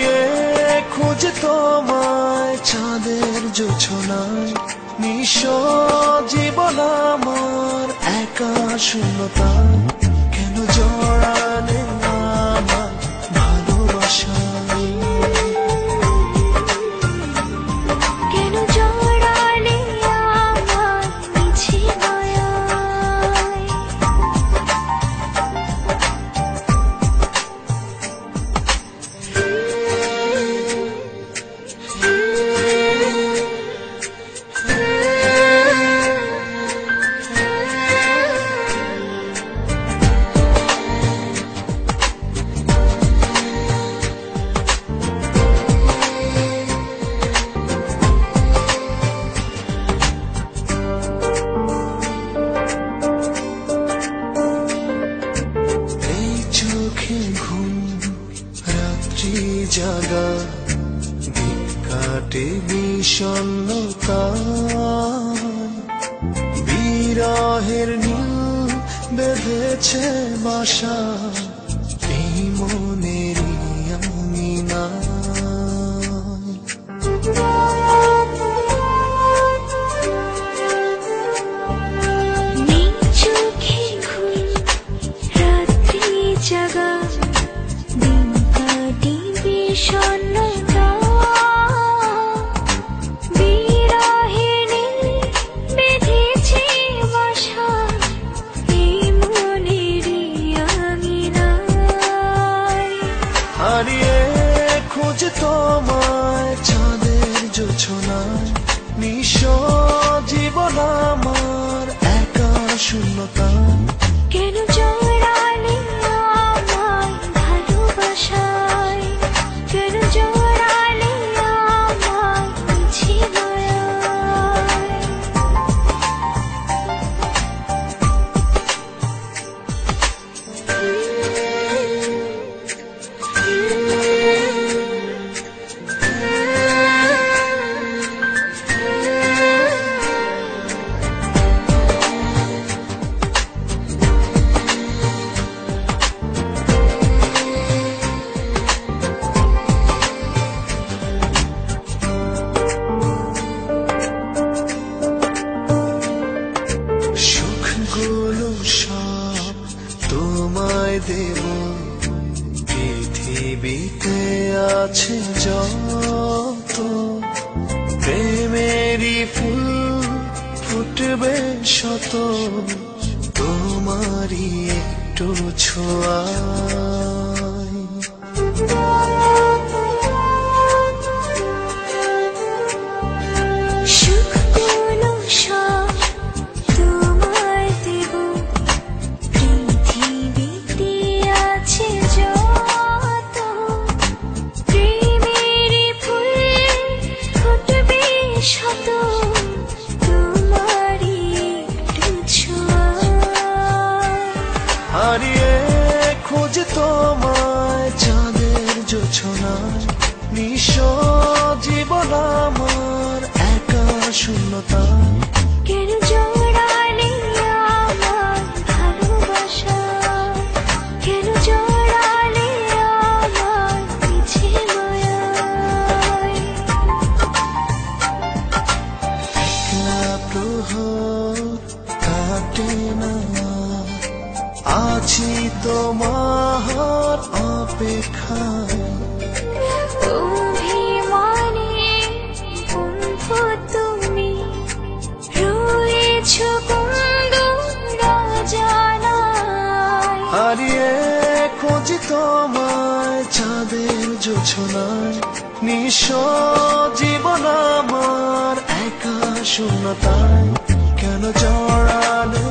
হারিয়ে খুঁজে তোমায় চাঁদের জোছনায়, নিঃস্ব জীবন আমার একা শূন্যতায়। কেন জড়ালে আমার ভালোবাসায়, কেন জড়ালে আমার মিছে মায়ায়। জাগা দিন কাটে বিষণ্ণতা, বিরহের নীল বেঁধেছে বাসা এই মনেরই আঙিনায়। চোখে ঘুম রাত্রি জাগা দিন কাটে বিষণ্ণতা, বিরহের নীল বেঁধেছে বাসা এই মনেরই আঙিনায়। হারিয়ে খুঁজে তোমায় চাঁদের জোছনায়, নিঃস্ব জীবন আমার একা শূন্যতায়। কেন জড়ালে আমায় ভালোবাসায়, কেন জড়ালে আমায় মিছে মায়ায়। সুখগুলো সব তোমায় দেব, পৃথিবীতে আছে যত প্রেমেরই ফুল ফুটবে শত, তোমারই একটু ছোঁয়ায়। সুখগুলো সব তোমায় দেব, পৃথিবীতে আছে যত প্রেমেরই ফুল ফুটবে শত, তোমারই একটু ছোঁয়ায়। হারিয়ে খুঁজে তোমায় চাঁদের জোছনায়, নিঃস্ব জীবন আমার একা শূন্যতায়। কেন জড়ালে আমায় ভালোবাসায়, কেন জড়ালে আমায় মিছে মায়ায়। একলা প্রহর কাটে না, আছি তোমার অপেক্ষায়। অভিমানে বন্ধু তুমি রয়েছো বন্ধুর অজানায়। হারিয়ে খুঁজি তোমায় চাঁদের জোছনায়, নিঃস্ব জীবন আমার একা শূন্যতায়। কেন জড়ালে